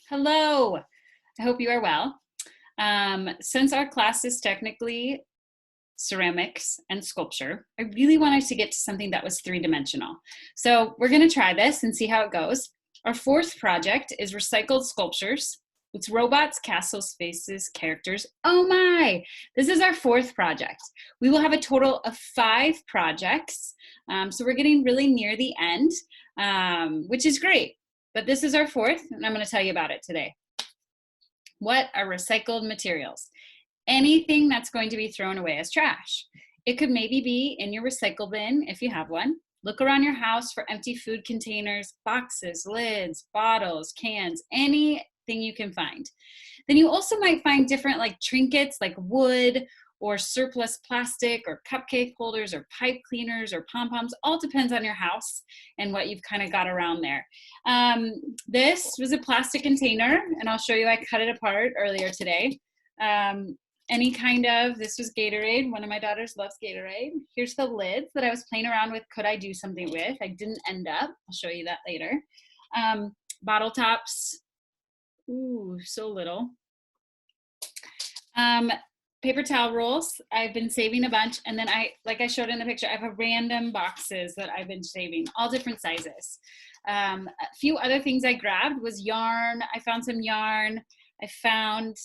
Hello, I hope you are well. Since our class is technically ceramics and sculpture, I really wanted to get to something that was three-dimensional. So we're gonna try this and see how it goes. Our fourth project is recycled sculptures. It's robots, castles, faces, characters. Oh my, this is our fourth project. We will have a total of 5 projects. So we're getting really near the end, which is great. But this is our fourth, and I'm gonna tell you about it today. What are recycled materials? Anything that's going to be thrown away as trash. It could maybe be in your recycle bin if you have one. Look around your house for empty food containers, boxes, lids, bottles, cans, anything you can find. Then you also might find different like trinkets like wood or surplus plastic or cupcake holders or pipe cleaners or pom-poms. All depends on your house and what you've kind of got around there. This was a plastic container, and I'll show you, I cut it apart earlier today. This was Gatorade. One of my daughters loves Gatorade. Here's the lids that I was playing around with. Could I do something with? I didn't end up. I'll show you that later. Bottle tops. Ooh, so little. Paper towel rolls. I've been saving a bunch. And then like I showed in the picture, I have a random boxes that I've been saving, all different sizes. A few other things I grabbed was yarn. I found some yarn. I found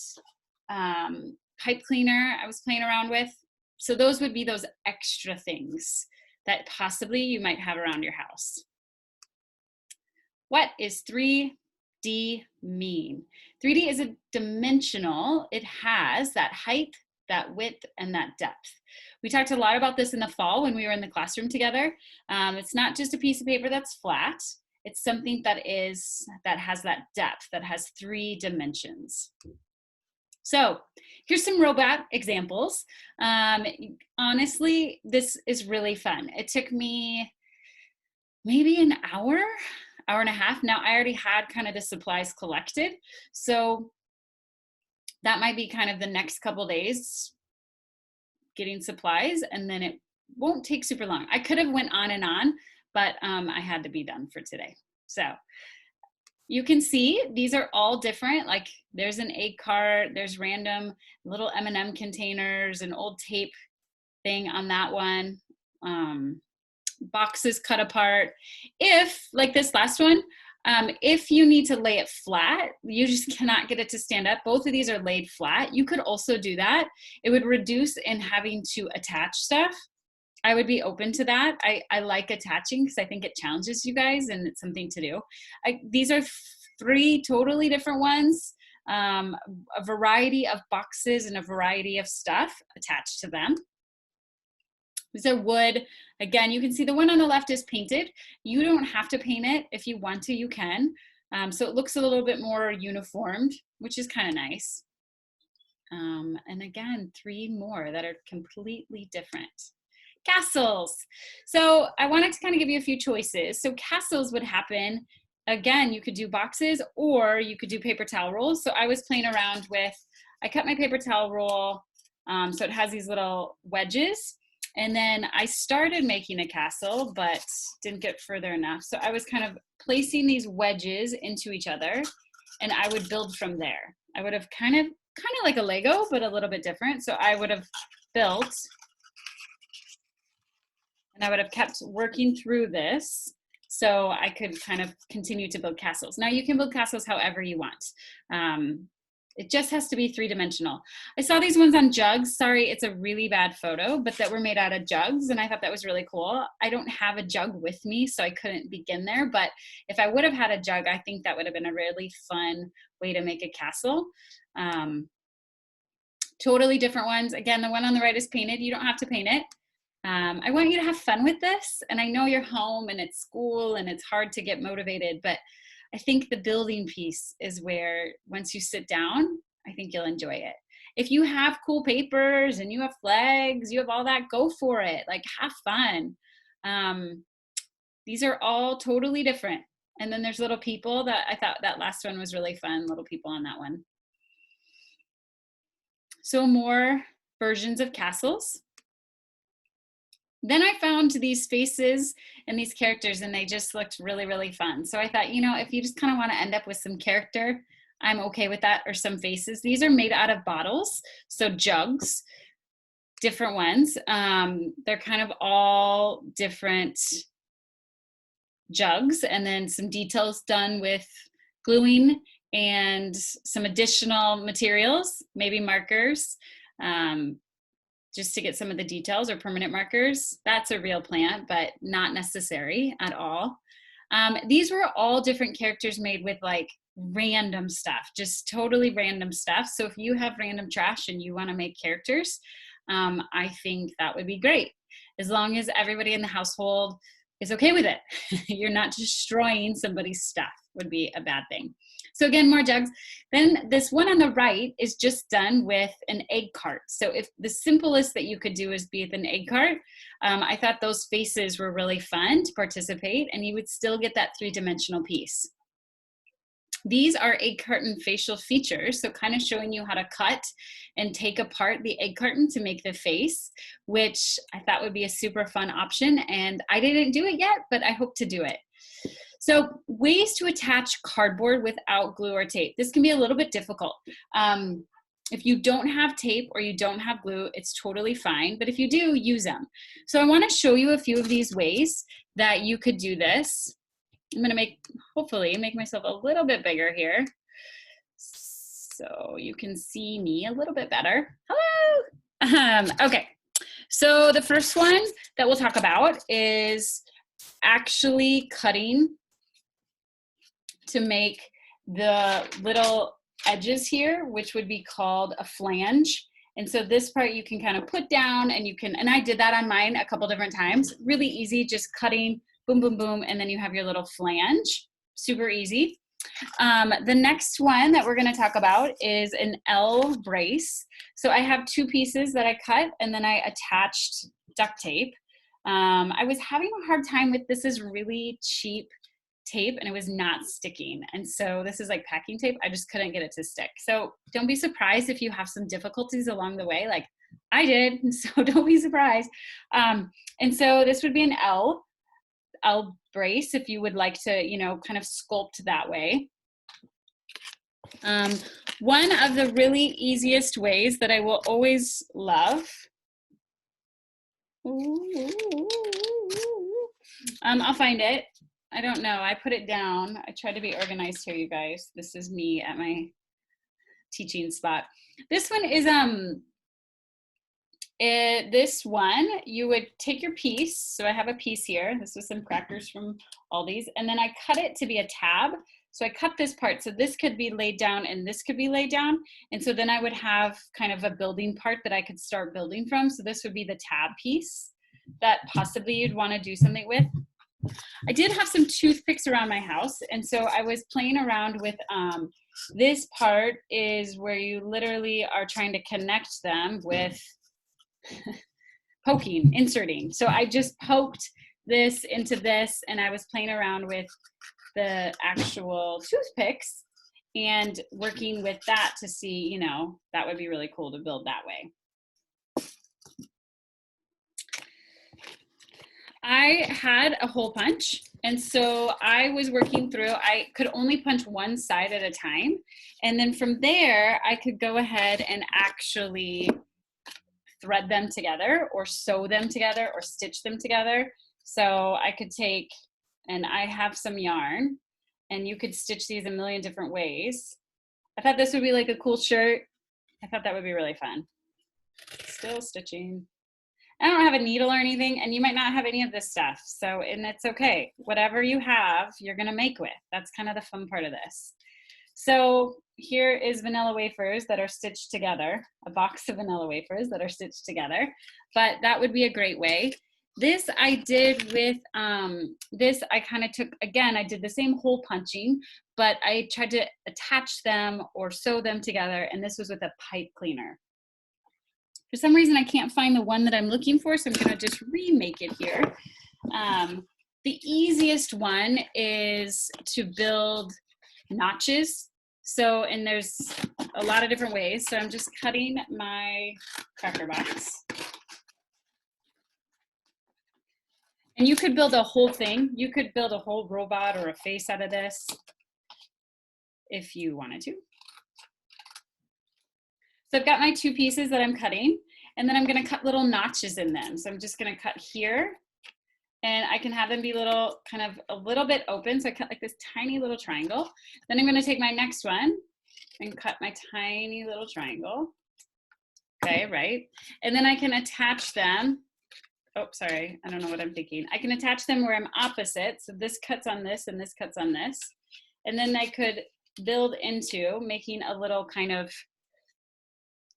pipe cleaner I was playing around with. So those would be those extra things that possibly you might have around your house. What is 3D mean? 3D is a dimensional. It has that height, that width, and that depth. We talked a lot about this in the fall when we were in the classroom together. It's not just a piece of paper that's flat. It's something that has that depth, that has 3 dimensions. So here's some robot examples. Honestly, this is really fun. It took me maybe an hour and a half. Now I already had kind of the supplies collected. So that might be kind of the next couple days getting supplies, and then it won't take super long. I could have went on and on, but I had to be done for today. So you can see these are all different. Like there's an egg cart, there's random little M&M containers, an old tape thing on that one. Boxes cut apart. If, like this last one, if you need to lay it flat, you just cannot get it to stand up. Both of these are laid flat. You could also do that. It would reduce in having to attach stuff. I would be open to that. I like attaching because I think it challenges you guys and it's something to do. These are 3 totally different ones, a variety of boxes and a variety of stuff attached to them. These are wood. Again, you can see the one on the left is painted. You don't have to paint it. If you want to, you can. So it looks a little bit more uniformed, which is kind of nice. And again, 3 more that are completely different. Castles. So I wanted to kind of give you a few choices. So castles would happen, again, you could do boxes or you could do paper towel rolls. So I was playing around with, I cut my paper towel roll, so it has these little wedges. And then I started making a castle, but didn't get further enough. So I was kind of placing these wedges into each other, and I would build from there. I would have kind of like a Lego, but a little bit different. So I would have built, and I would have kept working through this so I could kind of continue to build castles. Now you can build castles however you want. It just has to be 3-dimensional. I saw these ones on jugs. Sorry, it's a really bad photo, but that were made out of jugs, and I thought that was really cool. I don't have a jug with me, so I couldn't begin there, but if I would have had a jug, I think that would have been a really fun way to make a castle. Totally different ones. Again, the one on the right is painted. You don't have to paint it. I want you to have fun with this, and I know you're home and it's school and it's hard to get motivated, but I think the building piece is where once you sit down, I think you'll enjoy it. If you have cool papers and you have flags, you have all that, go for it. Like have fun. These are all totally different. And then there's little people that I thought that last one was really fun, little people on that one. So more versions of castles. Then I found these faces and these characters, and they just looked really, really fun. So I thought, you know, if you just kind of want to end up with some character, I'm okay with that, or some faces. These are made out of bottles, so jugs, different ones. They're kind of all different jugs, and then some details done with gluing and some additional materials, maybe markers, just to get some of the details, or permanent markers. That's a real plant, but not necessary at all. These were all different characters made with like random stuff, just totally random stuff. So if you have random trash and you want to make characters, I think that would be great, as long as everybody in the household is okay with it. You're not destroying somebody's stuff, would be a bad thing. So again, more jugs. Then this one on the right is just done with an egg cart. So if the simplest that you could do is be with an egg cart, I thought those faces were really fun to participate, and you would still get that three-dimensional piece. These are egg carton facial features, so kind of showing you how to cut and take apart the egg carton to make the face, which I thought would be a super fun option. And I didn't do it yet, but I hope to do it. So ways to attach cardboard without glue or tape. This can be a little bit difficult. If you don't have tape or you don't have glue, it's totally fine. But if you do, use them. So I want to show you a few of these ways that you could do this. I'm going to hopefully make myself a little bit bigger here so you can see me a little bit better. Hello. Okay. So the first one that we'll talk about is actually cutting to make the little edges here, which would be called a flange. And so this part you can kind of put down, and and I did that on mine a couple different times. Really easy, just cutting, boom, boom, boom, and then you have your little flange. Super easy. The next one that we're going to talk about is an L brace. So I have two pieces that I cut, and then I attached duct tape. I was having a hard time with this. Is really cheap tape, and it was not sticking. And so this is like packing tape. I just couldn't get it to stick. So don't be surprised if you have some difficulties along the way, like I did. So don't be surprised. And so this would be an L brace if you would like to, kind of sculpt that way. One of the really easiest ways that I will always love, I'll find it. I don't know. I put it down. I tried to be organized here, you guys. This is me at my teaching spot. This one is, this one, you would take your piece. So I have a piece here. This was some crackers from Aldi's. And then I cut it to be a tab. So I cut this part. So this could be laid down and this could be laid down. And so then I would have kind of a building part that I could start building from. So this would be the tab piece that possibly you'd want to do something with. I did have some toothpicks around my house. And so I was playing around with, this part is where you literally are trying to connect them with poking, inserting. So I just poked this into this, and I was playing around with the actual toothpicks and working with that to see, that would be really cool to build that way. I had a hole punch, and so I was working through, I could only punch one side at a time. And then from there, I could go ahead and actually thread them together or sew them together or stitch them together. So I could take, and I have some yarn, and you could stitch these a million different ways. I thought this would be like a cool shirt. I thought that would be really fun. Still stitching. I don't have a needle or anything, and you might not have any of this stuff. So, and it's okay. Whatever you have, you're gonna make with. That's kind of the fun part of this. So here is vanilla wafers that are stitched together, a box of vanilla wafers that are stitched together, but that would be a great way. This I did with, this I kind of took, again, I did the same hole punching, but I tried to attach them or sew them together, and this was with a pipe cleaner. For some reason, I can't find the one that I'm looking for, so I'm gonna just remake it here. The easiest one is to build notches. So, and there's a lot of different ways. So I'm just cutting my cracker box. And you could build a whole thing. You could build a whole robot or a face out of this if you wanted to. So I've got my 2 pieces that I'm cutting, and then I'm gonna cut little notches in them. So I'm just gonna cut here, and I can have them be little, kind of a little bit open. So I cut like this tiny little triangle. Then I'm gonna take my next one and cut my tiny little triangle. Okay, right? And then I can attach them. Oh, sorry, I don't know what I'm thinking. I can attach them where I'm opposite. So this cuts on this and this cuts on this. And then I could build into making a little kind of,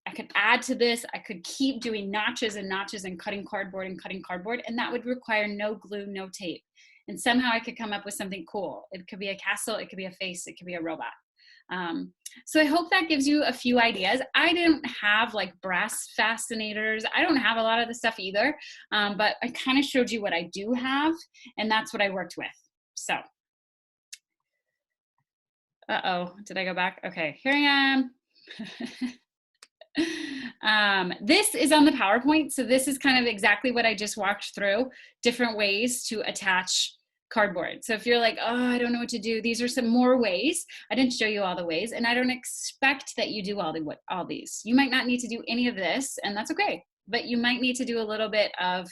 I could add to this. I could keep doing notches and notches and cutting cardboard, and that would require no glue, no tape. And somehow I could come up with something cool. It could be a castle, it could be a face, it could be a robot. So I hope that gives you a few ideas. I didn't have like brass fascinators. I don't have a lot of the stuff either, but I kind of showed you what I do have, and that's what I worked with. So, did I go back? Okay, here I am. This is on the PowerPoint. So this is kind of exactly what I just walked through, different ways to attach cardboard. So if you're like, oh, I don't know what to do, these are some more ways. I didn't show you all the ways, and I don't expect that you do all these. You might not need to do any of this, and that's okay. But you might need to do a little bit of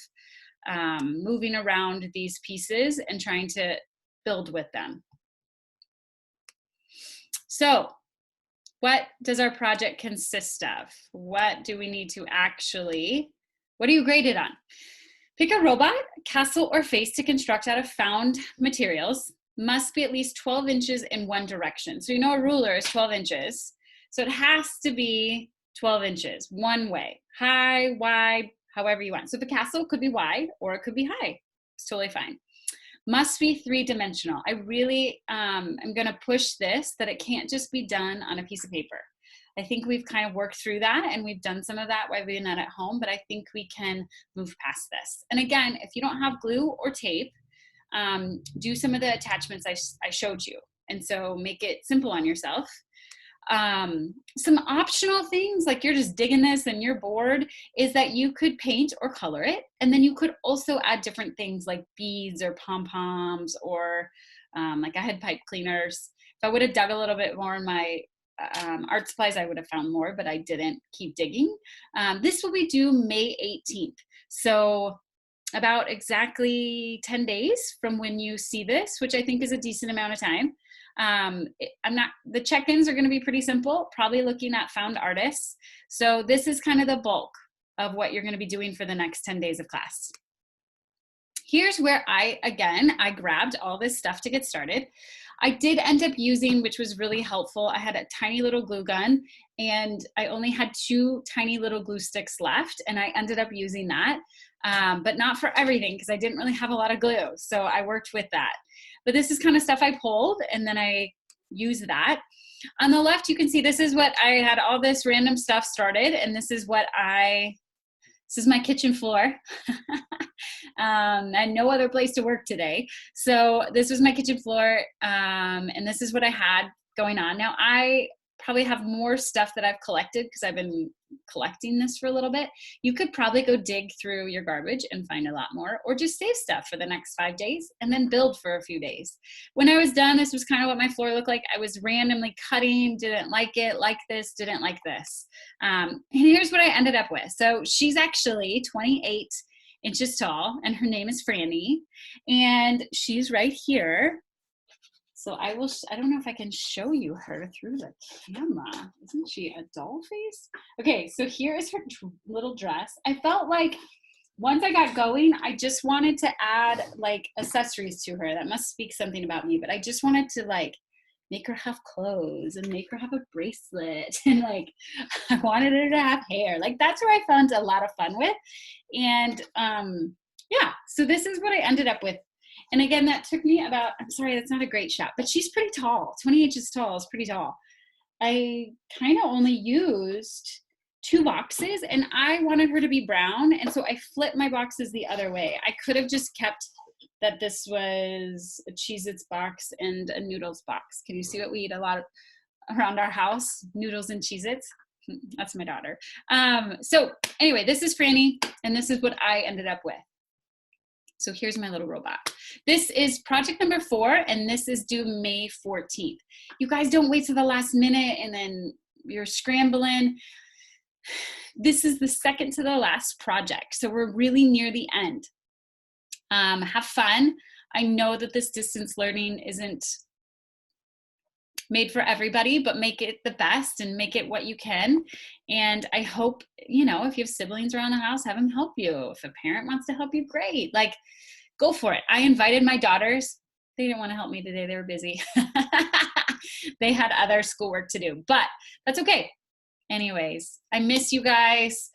moving around these pieces and trying to build with them. So what does our project consist of? What do we need to actually, what are you graded on? Pick a robot, castle, or face to construct out of found materials. Must be at least 12 inches in one direction. So you know a ruler is 12 inches. So it has to be 12 inches, one way. High, wide, however you want. So the castle could be wide or it could be high. It's totally fine. Must be 3-dimensional. I really am gonna push this, that it can't just be done on a piece of paper. I think we've kind of worked through that, and we've done some of that while we're not at home, but I think we can move past this. And again, if you don't have glue or tape, do some of the attachments I showed you. And so make it simple on yourself. Some optional things, like you're just digging this and you're bored, is that you could paint or color it. And then you could also add different things like beads or pom-poms, or like I had pipe cleaners. If I would have dug a little bit more in my art supplies, I would have found more, but I didn't keep digging. This will be due May 18th. So about exactly 10 days from when you see this, which I think is a decent amount of time. The check-ins are going to be pretty simple, probably looking at found artists. So this is kind of the bulk of what you're going to be doing for the next 10 days of class. Here's where I grabbed all this stuff to get started. I did end up using, which was really helpful, I had a tiny little glue gun, and I only had 2 tiny little glue sticks left, and I ended up using that, but not for everything because I didn't really have a lot of glue, so I worked with that. But this is kind of stuff I pulled, and then I used that. On the left, you can see this is what I had all this random stuff started, and this is my kitchen floor. I had no other place to work today. So this was my kitchen floor, and this is what I had going on. Now I probably have more stuff that I've collected because I've been collecting this for a little bit. You could probably go dig through your garbage and find a lot more, or just save stuff for the next 5 days and then build for a few days. When I was done, this was kind of what my floor looked like. I was randomly cutting, didn't like it, like this, didn't like this. And here's what I ended up with. So she's actually 28 inches tall, and her name is Franny, and she's right here. So I don't know if I can show you her through the camera. Isn't she a doll face? Okay, so here is her little dress. I felt like once I got going, I just wanted to add like accessories to her. That must speak something about me, but I just wanted to like make her have clothes and make her have a bracelet, and like I wanted her to have hair. Like that's where I found a lot of fun with. And yeah, so this is what I ended up with. And again, that took me about, I'm sorry, that's not a great shot, but she's pretty tall. 20 inches tall is pretty tall. I kind of only used 2 boxes, and I wanted her to be brown. And so I flipped my boxes the other way. I could have just kept that this was a Cheez-Its box and a noodles box. Can you see what we eat a lot of around our house? Noodles and Cheez-Its. That's my daughter. So anyway, this is Franny, and this is what I ended up with. So here's my little robot. This is project number 4, and this is due May 14th. You guys don't wait till the last minute and then you're scrambling. This is the second to the last project, so we're really near the end. Have fun. I know that this distance learning isn't made for everybody, but make it the best and make it what you can. And I hope, you know, if you have siblings around the house, have them help you. If a parent wants to help you, great. Like, go for it. I invited my daughters. They didn't want to help me today. They were busy. They had other schoolwork to do, but that's okay. Anyways, I miss you guys.